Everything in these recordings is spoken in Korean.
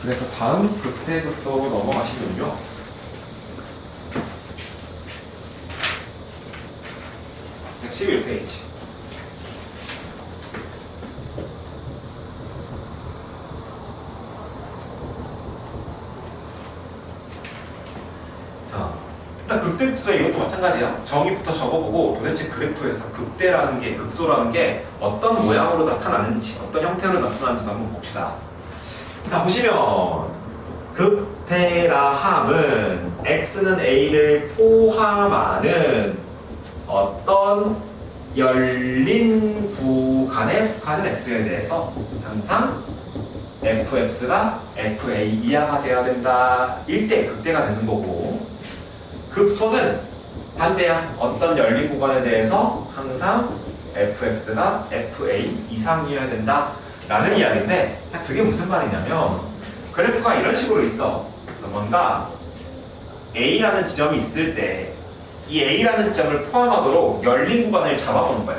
그래서 다음 극대극소로 넘어가시면요. 백 111페이지. 자, 일단 극대극소의 이것도 마찬가지야. 정의부터 적어보고 도대체 그래프에서 극대라는 게, 극소라는 게 어떤 모양으로 나타나는지, 어떤 형태로 나타나는지 한번 봅시다. 자, 보시면 극대라 함은 x는 a를 포함하는 어떤 열린 구간에 속하는 x에 대해서 항상 fx가 fa 이하가 돼야 된다. 일대 극대가 되는 거고, 극소는 반대야. 어떤 열린 구간에 대해서 항상 fx가 fa 이상이어야 된다 라는 이야기인데, 자, 그게 무슨 말이냐면 그래프가 이런 식으로 있어. 그래서 뭔가 a라는 지점이 있을 때 이 a라는 지점을 포함하도록 열린 구간을 잡아보는 거야.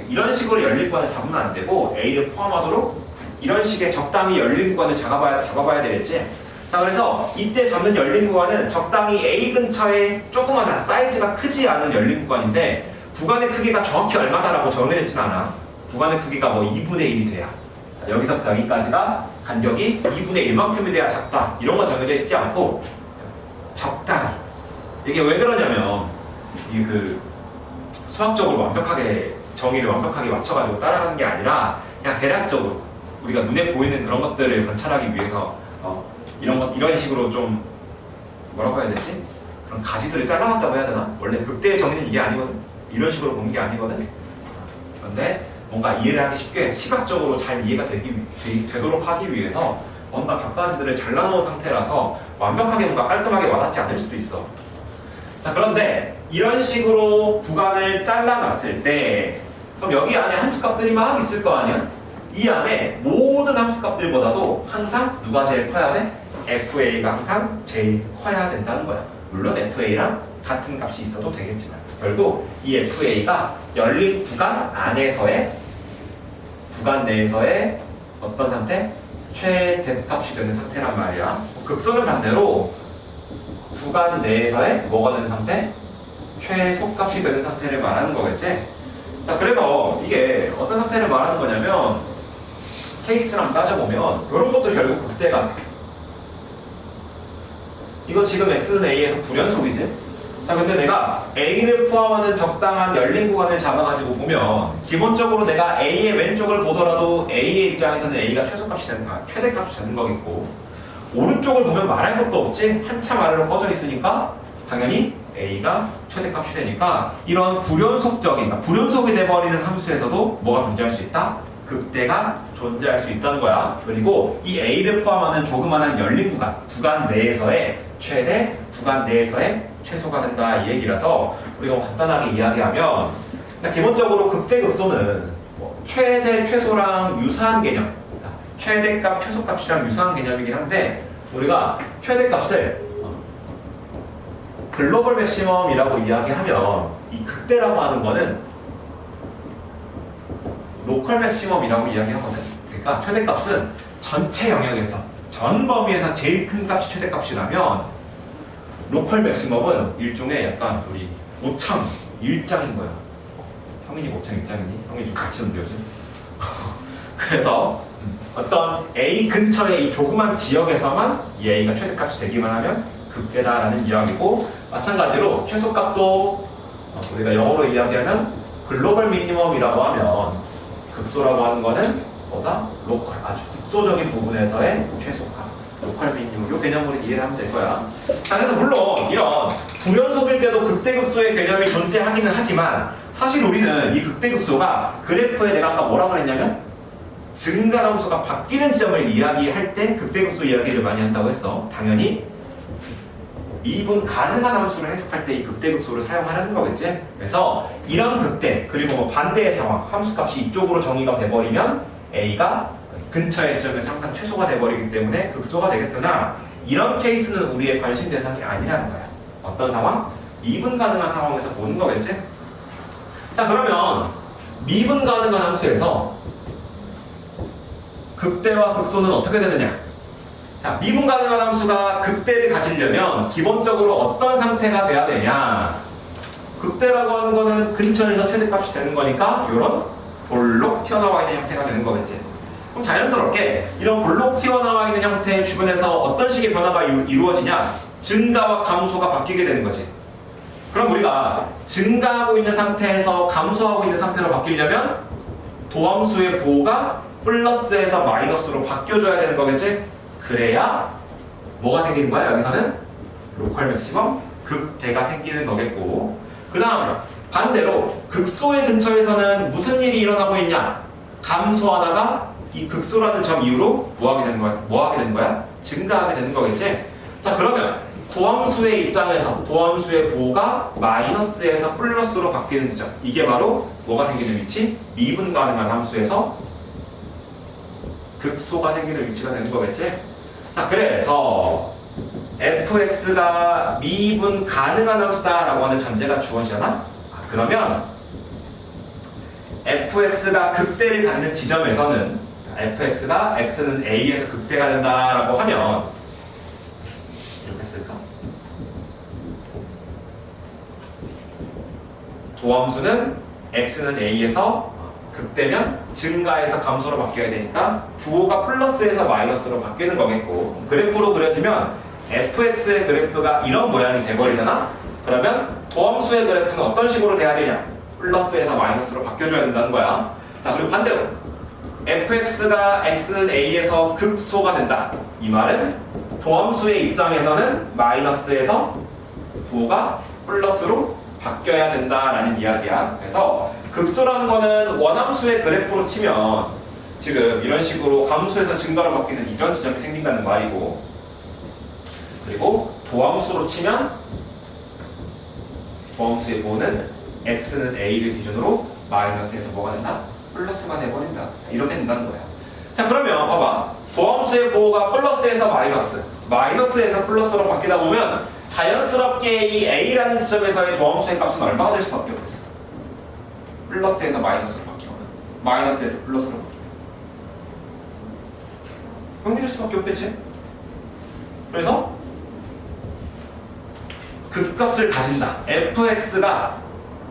이런 식으로 열린 구간을 잡으면 안 되고 a를 포함하도록 이런 식의 적당히 열린 구간을 잡아봐야 되겠지. 자, 그래서 이때 잡는 열린 구간은 적당히 a 근처에 조그마한 사이즈가 크지 않은 열린 구간인데, 구간의 크기가 정확히 얼마다라고 정해져 않아. 구간의 크기가 뭐 2분의 1이 돼야, 자, 여기서부터 여기까지가 간격이 2분의 1만큼이 돼야 작다, 이런 건 정해져 있지 않고 적당히. 이게 왜 그러냐면 이 그 수학적으로 완벽하게 정의를 완벽하게 맞춰가지고 따라가는 게 아니라 그냥 대략적으로 우리가 눈에 보이는 그런 것들을 관찰하기 위해서 이런 식으로 좀 뭐라고 해야 되지? 그런 가지들을 잘라놨다고 해야 되나? 원래 극대의 정의는 이게 아니거든. 이런 식으로 보는 게 아니거든. 그런데 뭔가 이해를 하기 쉽게 시각적으로 잘 이해가 되도록 하기 위해서 뭔가 격가지들을 잘라놓은 상태라서 완벽하게 뭔가 깔끔하게 와닿지 않을 수도 있어. 자, 그런데 이런 식으로 구간을 잘라놨을 때 그럼 여기 안에 함수값들이 막 있을 거 아니야? 이 안에 모든 함수값들보다도 항상 누가 제일 커야 돼? FA가 항상 제일 커야 된다는 거야. 물론 FA랑 같은 값이 있어도 되겠지만 결국 이 FA가 열린 구간 안에서의, 구간 내에서의 어떤 상태? 최대값이 되는 상태란 말이야. 극소는 반대로 구간 내에서의 뭐가 되는 상태? 최소값이 되는 상태를 말하는 거겠지? 자, 그래서 이게 어떤 상태를 말하는 거냐면 케이스를 한번 따져보면 이런 것도 결국 극대가, 이거 지금 x는 a에서 불연속이지? 자, 근데 내가 a를 포함하는 적당한 열린 구간을 잡아가지고 보면 기본적으로 내가 a의 왼쪽을 보더라도 a의 입장에서는 a가 최소값이 되는 거야. 최대값이 되는 거겠고, 오른쪽을 보면 말할 것도 없지? 한참 아래로 꺼져 있으니까 당연히 a가 최대값이 되니까 이런 불연속적인, 그러니까 불연속이 돼버리는 함수에서도 뭐가 존재할 수 있다? 극대가 존재할 수 있다는 거야. 그리고 이 a를 포함하는 조그마한 열린 구간, 구간 내에서의 최대, 구간 내에서의 최소가 된다, 이 얘기라서 우리가 간단하게 이야기하면 기본적으로 극대극소는 뭐 최대, 최소랑 유사한 개념, 최대값, 최소값이랑 유사한 개념이긴 한데 우리가 최대값을 글로벌 맥시멈이라고 이야기하면 이 극대라고 하는 거는 로컬 맥시멈이라고 이야기하거든. 그러니까 최대값은 전체 영역에서, 전 범위에서 제일 큰 값이 최대값이라면 로컬 맥시멈은 일종의 약간 우리 모창, 일장인 거야. 형인이 모창, 일장이니? 형이 좀 가르치는데 요즘? 그래서 어떤 A 근처의 이 조그만 지역에서만 이 A가 최대값이 되기만 하면 극대다라는 이야기고, 마찬가지로 최소값도 우리가 영어로 이야기하면 글로벌 미니멈이라고 하면 극소라고 하는 거는 뭐다? 로컬, 아주 국소적인 부분에서의 최소값, 로컬 미니멈, 이 개념으로 이해를 하면 될 거야. 자, 그래서 물론 이런 불연속일 때도 극대극소의 개념이 존재하기는 하지만 사실 우리는 이 극대극소가 그래프에 내가 아까 뭐라 그랬냐면 증가함수가 바뀌는 지점을 이야기할 때 극대극소 이야기를 많이 한다고 했어. 당연히 미분 가능한 함수를 해석할 때 이 극대극소를 사용하려는 거겠지? 그래서 이런 극대, 그리고 뭐 반대의 상황, 함수값이 이쪽으로 정의가 돼버리면 A가 근처의 지점에서 항상 최소가 돼버리기 때문에 극소가 되겠으나 이런 케이스는 우리의 관심 대상이 아니라는 거야. 어떤 상황? 미분 가능한 상황에서 보는 거겠지? 자, 그러면 미분 가능한 함수에서 극대와 극소는 어떻게 되느냐? 자, 미분 가능한 함수가 극대를 가지려면 기본적으로 어떤 상태가 돼야 되냐? 극대라고 하는 거는 근처에서 최대값이 되는 거니까 이런 볼록 튀어나와 있는 형태가 되는 거겠지. 그럼 자연스럽게 이런 볼록 튀어나와 있는 형태의 주변에서 어떤 식의 변화가 이루어지냐? 증가와 감소가 바뀌게 되는 거지. 그럼 우리가 증가하고 있는 상태에서 감소하고 있는 상태로 바뀌려면 도함수의 부호가 플러스에서 마이너스로 바뀌어줘야 되는 거겠지? 그래야 뭐가 생기는 거야? 여기서는 로컬 맥시멈 극대가 생기는 거겠고, 그 다음 반대로 극소의 근처에서는 무슨 일이 일어나고 있냐? 감소하다가 이 극소라는 점 이후로 뭐 하게 되는 거야? 증가하게 되는 거겠지? 자, 그러면 도함수의 입장에서 도함수의 부호가 마이너스에서 플러스로 바뀌는 지점, 이게 바로 뭐가 생기는 위치? 미분 가능한 함수에서 극소가 생기는 위치가 되는 거겠지? 자, 그래서 fx가 미분 가능한 함수다라고 하는 전제가 주어지잖아? 그러면 fx가 극대를 갖는 지점에서는 fx가 x는 a에서 극대가 된다라고 하면 이렇게 쓸까? 도함수는 x는 a에서 극대면 증가에서 감소로 바뀌어야 되니까 부호가 플러스에서 마이너스로 바뀌는 거겠고, 그래프로 그려지면 fx의 그래프가 이런 모양이 돼버리잖아? 그러면 도함수의 그래프는 어떤 식으로 돼야 되냐? 플러스에서 마이너스로 바뀌어줘야 된다는 거야. 자, 그리고 반대로 fx가 x는 a에서 극소가 된다. 이 말은 도함수의 입장에서는 마이너스에서 부호가 플러스로 바뀌어야 된다라는 이야기야. 그래서 극소라는 거는 원함수의 그래프로 치면 지금 이런 식으로 감소에서 증가로 바뀌는 이런 지점이 생긴다는 말이고, 그리고 도함수로 치면 도함수의 부호는 x는 a를 기준으로 마이너스에서 뭐가 된다? 플러스가 돼버린다. 이렇게 된다는 거야. 자, 그러면 봐봐. 도함수의 부호가 플러스에서 마이너스에서 플러스로 바뀌다 보면 자연스럽게 이 a라는 지점에서의 도함수의 값은 얼마가 될 수밖에 없겠어. 플러스에서 마이너스로 바뀌거나 마이너스에서 플러스로 바뀌거나 그렇게 될 수밖에 없겠지. 그래서 극값을 가진다. fx가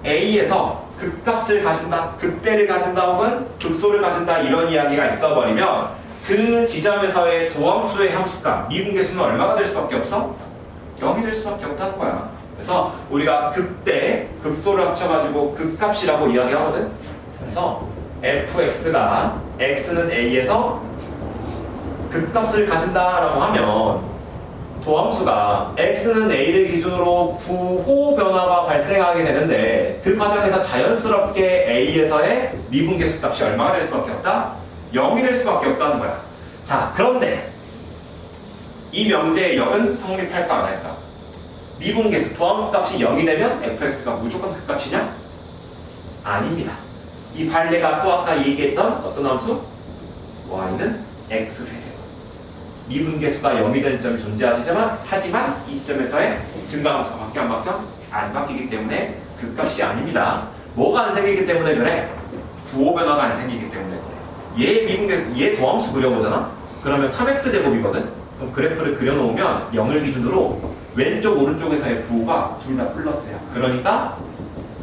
a에서 극값을 가진다, 극대를 가진다 혹은 극소를 가진다, 이런 이야기가 있어버리면 그 지점에서의 도함수의 함수값 미분계수는 얼마가 될 수밖에 없어? 0이 될 수밖에 없다는 거야. 그래서 우리가 극대, 극소를 합쳐가지고 극값이라고 이야기하거든. 그래서 fx가 x는 a에서 극값을 가진다라고 하면 도함수가 x는 a를 기준으로 부호 변화가 발생하게 되는데 그 과정에서 자연스럽게 a에서의 미분계수 값이 얼마가 될 수밖에 없다? 0이 될 수밖에 없다는 거야. 자, 그런데 이 명제의 0은 성립할까 안 할까? 미분계수 도함수 값이 0이 되면 fx가 무조건 극값이냐? 아닙니다. 이 반례가 또 아까 얘기했던 어떤 함수? y는 x세제곱. 미분계수가 0이 되는 점이 존재하지만 하지만 이 시점에서의 증가함수가 바뀌어 안 바뀌어? 안 바뀌기 때문에 극값이 아닙니다. 뭐가 안 생기기 때문에 그래? 부호 변화가 안 생기기 때문에 그래. 얘 미분계수, 얘 도함수 그려보잖아? 그러면 3x제곱이거든? 그럼 그래프를 그려놓으면 0을 기준으로 왼쪽 오른쪽에서의 부호가 둘 다 플러스야. 그러니까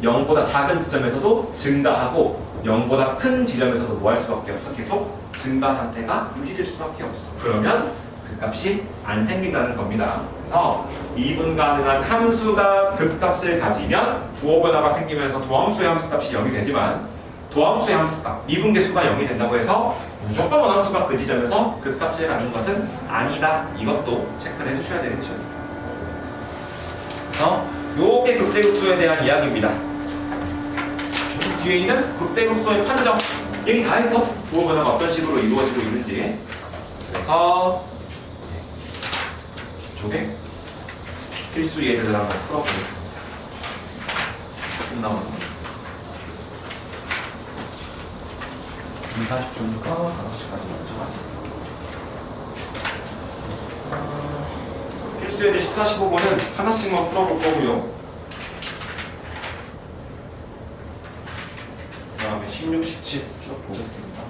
0보다 작은 지점에서도 증가하고 0보다 큰 지점에서도 뭐 할 수밖에 없어? 계속 증가 상태가 유지될 수밖에 없어. 그러면 극값이 안 생긴다는 겁니다. 그래서 미분 가능한 함수가 극값을 가지면 부호 변화가 생기면서 도함수의 함수값이 0이 되지만 도함수의 함수값, 미분계수가 0이 된다고 해서 무조건 원함수가 그 지점에서 극값을 갖는 것은 아니다. 이것도 체크를 해주셔야 되겠죠. 그래서 요게 극대극소에 대한 이야기입니다. 뒤에 있는 극대극소의 판정 얘기 다 했어. 부호 변화가 어떤 식으로 이루어지고 있는지. 그래서 이쪽에 필수 예제들 한번 풀어보겠습니다. 끝나오는 거. 40초니까 5시까지 먼저 하자. 필수 예제 14, 15번은 하나씩만 풀어볼 거고요. 그 다음에 16, 17 쭉 보겠습니다.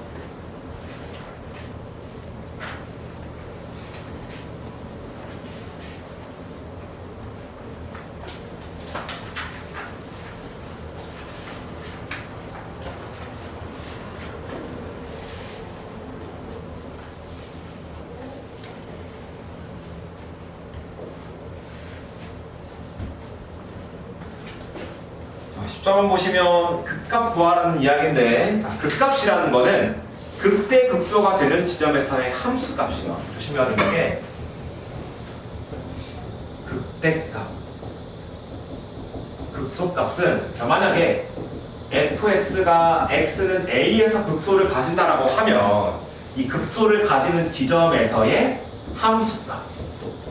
14번 보시면 극값 구하라는 이야기인데, 극값이라는 거는 극대 극소가 되는 지점에서의 함수값이요. 조심해야 되는 게 극대값, 극소값은 자, 만약에 fx가 x는 a에서 극소를 가진다라고 하면 이 극소를 가지는 지점에서의 함수값,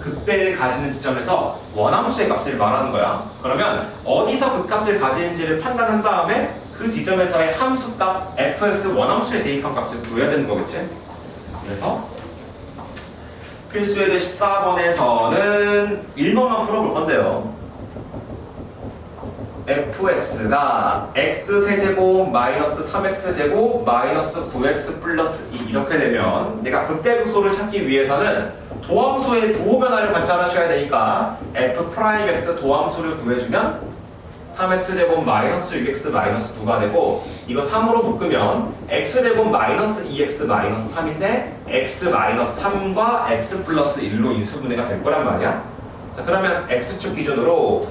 극대를 가지는 지점에서 원함수의 값을 말하는 거야. 그러면 어디서 극값을 가지는지를 판단한 다음에 그 지점에서의 함수값 fx 원함수에 대입한 값을 구해야 되는 거겠지. 그래서 필수예제 14번에서는 1번만 풀어볼 건데요. fx가 x세제곱 마이너스 3x제곱 마이너스 9x 플러스 2 이렇게 되면 내가 극대극소를 찾기 위해서는 도함수의 부호 변화를 관찰하셔야 되니까 f'x 도함수를 구해주면 3x제곱 마이너스 6x 마이너스 9가 되고 이거 3으로 묶으면 x제곱 마이너스 2x 마이너스 3인데 x 마이너스 3과 x 플러스 1로 인수분해가 될 거란 말이야. 자, 그러면 x축 기준으로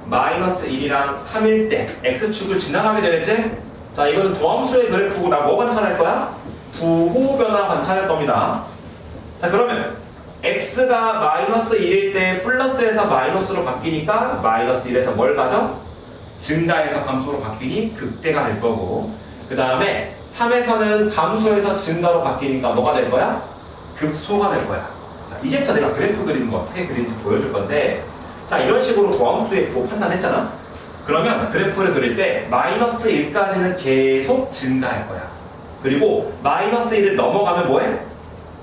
마이너스 1이랑 3일 때 x축을 지나가게 되겠지? 자, 이거는 도함수의 그래프고 나 뭐 관찰할 거야? 부호 변화 관찰할 겁니다. 자, 그러면 x가 마이너스 1일 때 플러스에서 마이너스로 바뀌니까 마이너스 1에서 뭘 가져? 증가에서 감소로 바뀌니 극대가 될 거고, 그 다음에 3에서는 감소에서 증가로 바뀌니까 뭐가 될 거야? 극소가 될 거야. 자, 이제부터 내가 그래프 그리는 거 어떻게 그리는지 보여줄 건데, 자, 이런 식으로 도함수의 부호 판단했잖아? 그러면 그래프를 그릴 때 마이너스 1까지는 계속 증가할 거야. 그리고 마이너스 1을 넘어가면 뭐해?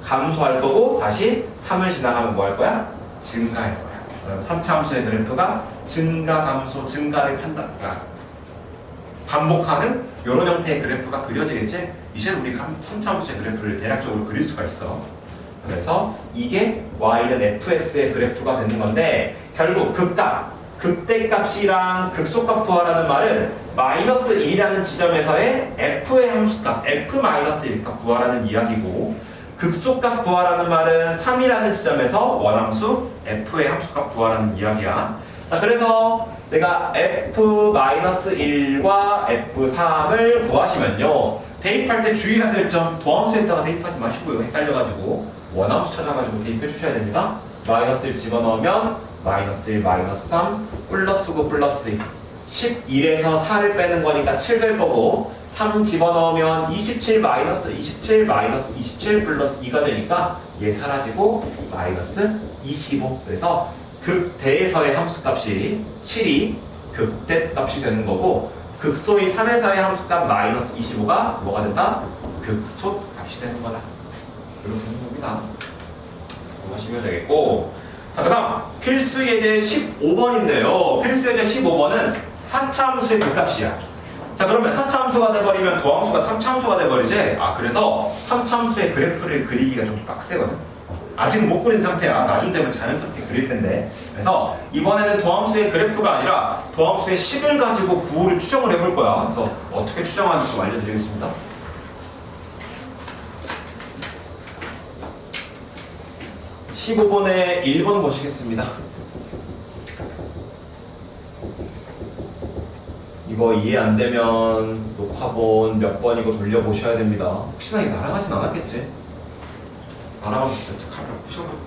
감소할 거고, 다시 3을 지나가면 뭐 할 거야? 증가할 거야. 그럼 3차 함수의 그래프가 증가, 감소, 증가를 반복하는 이런 형태의 그래프가 그려지겠지? 이제 우리가 3차 함수의 그래프를 대략적으로 그릴 수가 있어. 그래서 이게 y는 fx의 그래프가 되는 건데, 결국 극값, 극대값이랑 극소값 구하라는 말은 마이너스 1이라는 지점에서의 f의 함수값, f-1값 구하라는 이야기고, 극소값 구하라는 말은 3이라는 지점에서 원함수 f의 함수값 구하라는 이야기야. 자, 그래서 내가 f-1과 f3을 구하시면요, 대입할 때 주의해야 될 점, 도함수에다가 대입하지 마시고요. 헷갈려가지고 원함수 찾아가지고 대입해 주셔야 됩니다. 마이너스 1 집어넣으면 마이너스 1, 마이너스 3, 플러스 9, 플러스 2. 11에서 4를 빼는 거니까 7 될 거고, 3 집어넣으면 27, 마이너스 27, 마이너스 27, 플러스 2가 되니까 얘 사라지고 마이너스 25. 그래서 극대에서의 함수값이 7이 극대값이 되는 거고, 극소의 3에서의 함수값 마이너스 25가 뭐가 된다? 극소값이 되는 거다. 이렇게 되는 겁니다. 하시면 되겠고, 자, 그 다음 필수예제 15번인데요. 필수예제 15번은 4차 함수의 극값이야. 자, 그러면 4차 함수가 돼버리면 도함수가 3차 함수가 돼버리지? 그래서 3차 함수의 그래프를 그리기가 좀 빡세거든. 아직은 못 그린 상태야. 나중 되면 자연스럽게 그릴 텐데. 그래서 이번에는 도함수의 그래프가 아니라 도함수의 식을 가지고 부호를 추정을 해볼 거야. 그래서 어떻게 추정하는지 좀 알려드리겠습니다. (15번에) 1번 보시겠습니다. 이거 이해 안 되면 녹화본 몇 번이고 돌려보셔야 됩니다. 혹시나 이게 날아가진 않았겠지? 날아가면 진짜 카메라 부셔버려.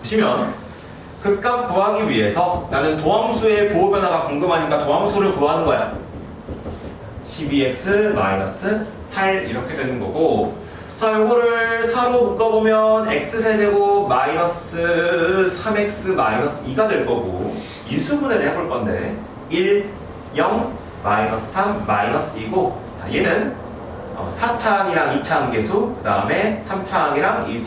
보시면 극값 구하기 위해서 나는 도함수의 부호 변화가 궁금하니까 도함수를 구하는 거야. 12x-8 이렇게 되는 거고, 자, 요거를 4로 묶어보면 x세제곱 마이너스 3x 마이너스 2가 될 거고, 인수분해를 해볼 건데 1, 0, 마이너스 3, 마이너스 2고, 자, 얘는 4차항이랑 2차 함계수, 그 다음에 3차항이랑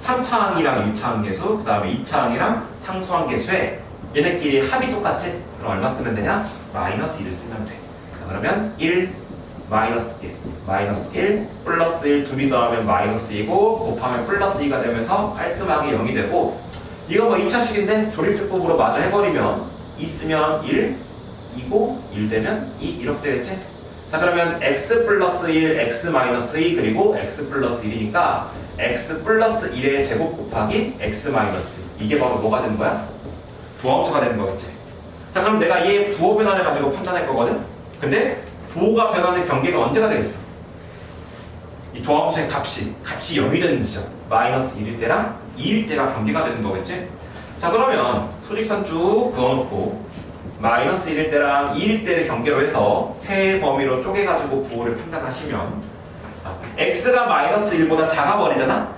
3차항이랑 1차 함계수, 그 다음에 2차항이랑 상수 함계수에 얘네끼리 합이 똑같지? 그럼 얼마 쓰면 되냐? 마이너스 1을 쓰면 돼. 자, 그러면 1, 마이너스 1, 마이너스 1, 플러스 1 둘이 더하면 마이너스 2고, 곱하면 플러스 2가 되면서 깔끔하게 0이 되고, 이거 뭐 2차식인데 조립제법으로 마저 해버리면 2 쓰면 1, 2고 1 되면 2 이렇게 되겠지? 자, 그러면 x 플러스 1, x 마이너스 2 그리고 x 플러스 1이니까 x 플러스 1의 제곱 곱하기 x 마이너스 2. 이게 바로 뭐가 되는 거야? 도함수가 되는 거겠지? 자, 그럼 내가 얘 부호 변화를 가지고 판단할 거거든? 근데 부호가 변하는 경계가 언제가 되겠어? 이 도함수의 값이 0이 되는 지점 마이너스 1일 때랑 2일 때가 경계가 되는 거겠지? 자, 그러면 수직선 쭉 그어놓고 마이너스 1일 때랑 2일 때를 경계로 해서 세 범위로 쪼개가지고 부호를 판단하시면 x가 마이너스 1보다 작아 버리잖아?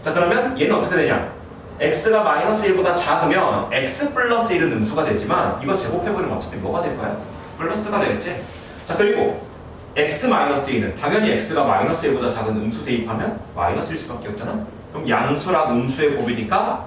자, 그러면 얘는 어떻게 되냐? x가 마이너스 1보다 작으면 x 플러스 1은 음수가 되지만 이거 제곱해버리면 어차피 뭐가 될 거야? 플러스가 되겠지? 자, 그리고 x 마이너스 2는 당연히 x가 마이너스 1보다 작은 음수 대입하면 마이너스일 수밖에 없잖아? 그럼 양수랑 음수의 곱이니까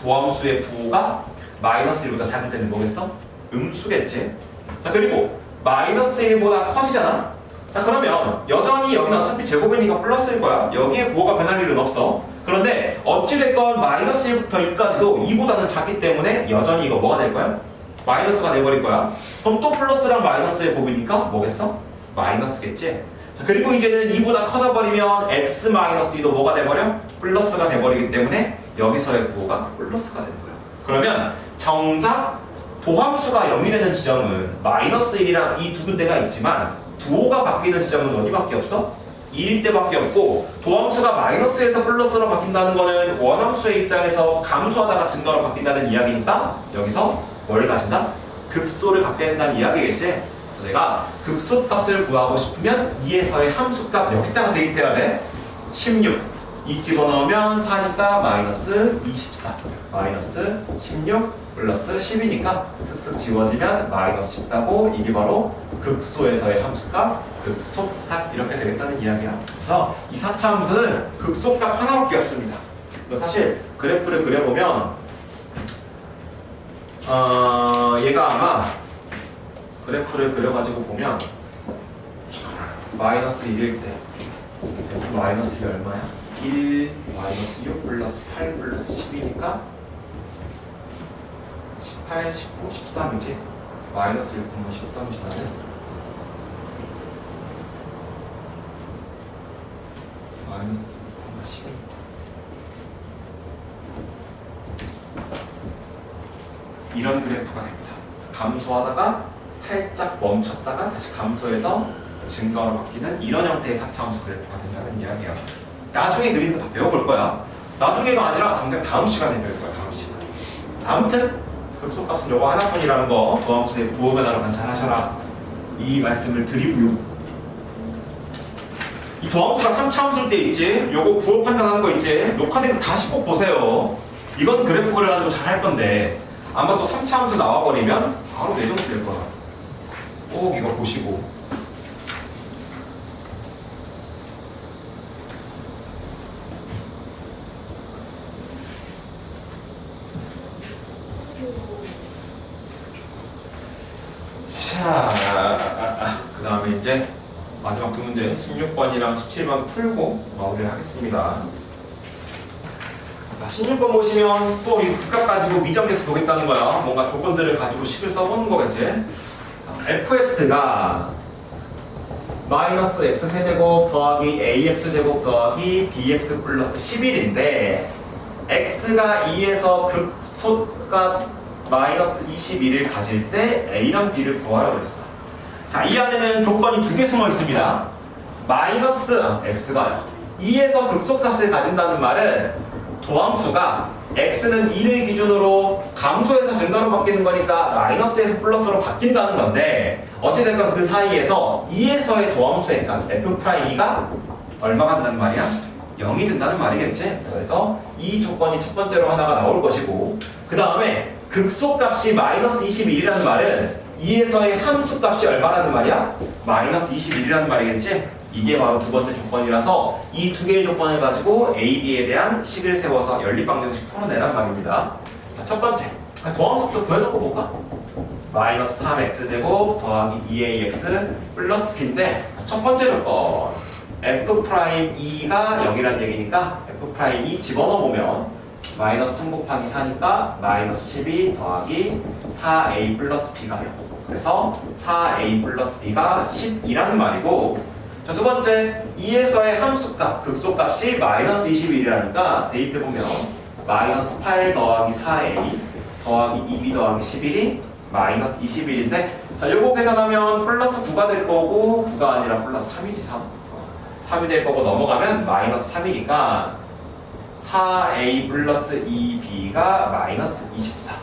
도함수의 부호가 마이너스 1보다 작을 때는 뭐겠어? 음수겠지? 자, 그리고 마이너스 1보다 커지잖아? 자, 그러면 여전히 여기는 어차피 제곱이니까 플러스일 거야. 여기에 부호가 변할 일은 없어. 그런데 어찌됐건 마이너스 1부터 2까지도 2보다는 작기 때문에 여전히 이거 뭐가 될 거야? 마이너스가 돼버릴 거야. 그럼 또 플러스랑 마이너스의 곱이니까 뭐겠어? 마이너스겠지? 자, 그리고 이제는 2보다 커져버리면 x 마이너스 2도 뭐가 돼버려? 플러스가 돼버리기 때문에 여기서의 부호가 플러스가 되는 거야. 그러면 정작 도함수가 0이 되는 지점은 마이너스 1이랑 이 두 군데가 있지만 부호가 바뀌는 지점은 어디밖에 없어? 2일 때밖에 없고 도함수가 마이너스에서 플러스로 바뀐다는 거는 원함수의 입장에서 감소하다가 증가로 바뀐다는 이야기니까 여기서 뭘 가진다? 극소를 갖게 된다는 이야기겠지? 그래서 내가 극소 값을 구하고 싶으면 2에서의 함수값 여기다가 대입해야 돼. 16 이 집어넣으면 4니까 마이너스 24 마이너스 16 플러스 10이니까 슥슥 지워지면 마이너스 14고 이게 바로 극소에서의 함수값 극소값 이렇게 되겠다는 이야기야. 그래서 이 4차 함수는 극소값 하나밖에 없습니다. 사실 그래프를 그려보면 얘가 아마 그래프를 그려가지고 보면 마이너스 1일 때 마이너스 1이 얼마야? 1 마이너스 6 플러스 8 플러스 10이니까 18, 19, 13이지? 마이너스 1,13이지 나는 마이너스 1,12 이런 그래프가 됩니다. 감소하다가 살짝 멈췄다가 다시 감소해서 증가로 바뀌는 이런 형태의 4차함수 그래프가 된다는 이야기야. 나중에 그리는 거 다 배워볼 거야. 나중에가 아니라 당장 다음 시간에 배울 거야. 다음 시간에. 아무튼 극소값은 요거 하나뿐이라는 거 도함수의 부호 변화로 관찰하셔라 이 말씀을 드리고요. 이 도함수가 3차 함수일 때 있지? 요거 부호 판단하는 거 있지? 녹화된 거 다시 꼭 보세요. 이건 그래프 그려가지고 잘 할 건데 아마 또 3차 함수 나와버리면 바로 내정수 될 거야. 꼭 이거 보시고 자, 그 다음에 이제 마지막 두 문제 16번이랑 17번 풀고 마무리를 하겠습니다. 16번 보시면 또 이 극값 가지고 미정계수 보겠다는 거야. 뭔가 조건들을 가지고 식을 써보는 거겠지. fx가 마이너스 x세제곱 더하기 ax제곱 더하기 bx 플러스 11인데 x가 2에서 극소값 마이너스 21을 가질 때 a랑 b를 구하라고 했어. 자, 이 안에는 조건이 두 개 숨어 있습니다. 마이너스 x가요 2에서 극소값을 가진다는 말은 도함수가 x는 2를 기준으로 감소해서 증가로 바뀌는 거니까 마이너스에서 플러스로 바뀐다는 건데 어찌됐건 그 사이에서 2에서의 도함수의 값 f'2가 얼마가 된다는 말이야? 0이 된다는 말이겠지? 그래서 이 조건이 첫 번째로 하나가 나올 것이고 그 다음에 극소값이 마이너스 21이라는 말은 2에서의 함수값이 얼마라는 말이야? 마이너스 21이라는 말이겠지? 이게 바로 두 번째 조건이라서 이 두 개의 조건을 가지고 A, B에 대한 식을 세워서 연립방정식 풀어내란 말입니다. 자, 첫 번째, 도함수부터 구해놓고 볼까? 마이너스 3x제곱 더하기 2ax 플러스 b인데 첫 번째 조건 f'2가 0이라는 얘기니까 f'2 집어넣어보면 마이너스 3 곱하기 4니까 마이너스 12 더하기 4a 플러스 b가 돼요. 그래서 4a 플러스 b가 10이라는 말이고 자, 두 번째 2에서의 함수값, 극소값이 마이너스 21이라니까 대입해보면 마이너스 8 더하기 4a 더하기 2b 더하기 11이 마이너스 21인데 자 요거 계산하면 플러스 9가 될 거고 9가 아니라 플러스 3이지 3이 될 거고 넘어가면 마이너스 3이니까 4a 플러스 2b가 마이너스 24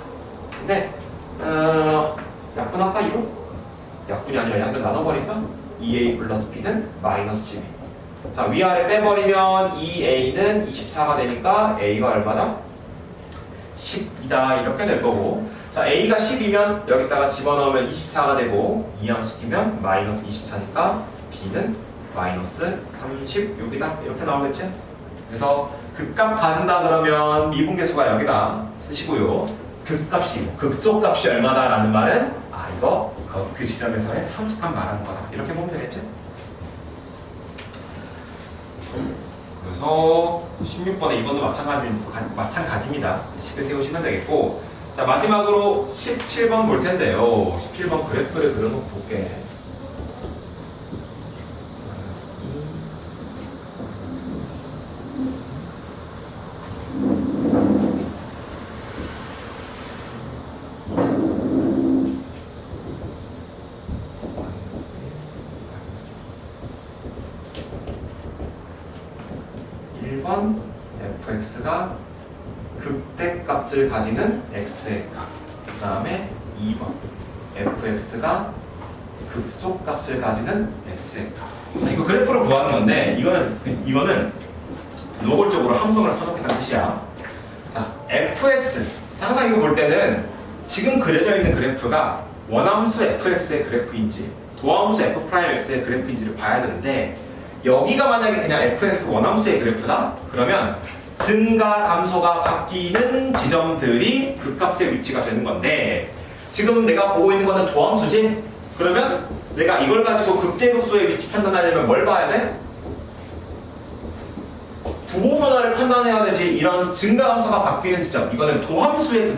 근데 약분할까 이거? 약분이 아니라 양변 나눠버릴까? 2a 플러스 b는 마이너스 12 자 위아래 빼버리면 2a는 24가 되니까 a가 얼마다? 10이다 이렇게 될 거고 자 a가 10이면 여기다가 집어넣으면 24가 되고 이항시키면 마이너스 24니까 b는 마이너스 36이다 이렇게 나오겠지? 그래서 극값 가진다 그러면 미분계수가 여기다 쓰시고요 극값이 극소값이 얼마다 라는 말은 아 이거 그 지점에서의 함수값 말하는 거다 이렇게 보면 되겠지? 그래서 16번에 이번도 마찬가지입니다. 식을 세우시면 되겠고 자 마지막으로 17번 볼 텐데요. 17번 그래프를 그려놓고 볼게. fx가 극대값을 가지는 x의 값. 그 다음에 2번 fx가 극소값을 가지는 x의 값. 자, 이거 그래프로 구하는 건데 이거는 노골적으로 함정을 퍼놓겠다는 뜻이야. 자, fx 항상 이거 볼 때는 지금 그려져 있는 그래프가 원함수 fx의 그래프인지 도함수 f'x의 그래프인지를 봐야 되는데 여기가 만약에 그냥 fx 원함수의 그래프다? 그러면 증가 감소가 바뀌는 지점들이 그 값의 위치가 되는 건데 지금 내가 보고 있는 거는 도함수지? 그러면 내가 이걸 가지고 극대극소의 위치 판단하려면 뭘 봐야 돼? 부호 변화를 판단해야 되지. 이런 증가 감소가 바뀌는 지점 이거는 도함수의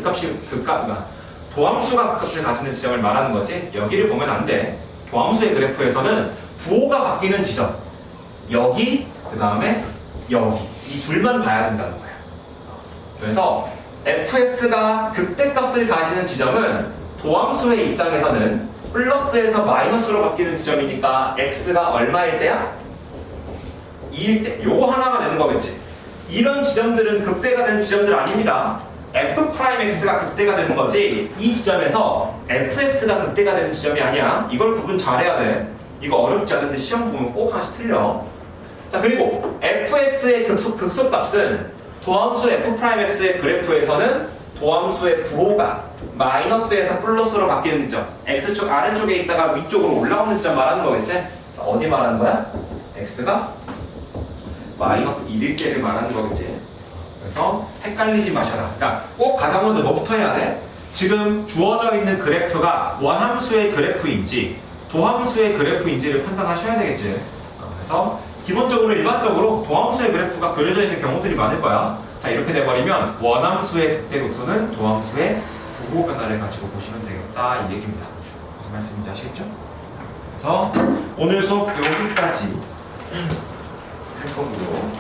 도함수가 극값을 가지는 지점을 말하는 거지 여기를 보면 안 돼. 도함수의 그래프에서는 부호가 바뀌는 지점 여기 그 다음에 여기 이 둘만 봐야 된다는 거야. 그래서 fx가 극대값을 가지는 지점은 도함수의 입장에서는 플러스에서 마이너스로 바뀌는 지점이니까 x가 얼마일 때야? 2일 때. 요거 하나가 되는 거겠지. 이런 지점들은 극대가 되는 지점들 아닙니다. f'x가 극대가 되는 거지 이 지점에서 fx가 극대가 되는 지점이 아니야. 이걸 구분 잘해야 돼. 이거 어렵지 않은데 시험 보면 꼭 하나씩 틀려. 자 그리고 fx의 극소값은 도함수 f'x의 그래프에서는 도함수의 부호가 마이너스에서 플러스로 바뀌는 지점 x축 아래쪽에 있다가 위쪽으로 올라오는 지점 말하는 거겠지? 어디 말하는 거야? x가 마이너스 1일 때를 말하는 거겠지? 그래서 헷갈리지 마셔라. 그러니까 꼭 가장 먼저 뭐부터 해야 돼? 지금 주어져 있는 그래프가 원함수의 그래프인지 도함수의 그래프인지를 판단하셔야 되겠지? 그래서 기본적으로 일반적으로 도함수의 그래프가 그려져 있는 경우들이 많을 거야. 자 이렇게 돼버리면 원함수의 극대극소는 도함수의 부호 변화를 가지고 보시면 되겠다 이 얘기입니다. 무슨 말씀인지 아시겠죠? 그래서 오늘 수업 여기까지 할 거고요.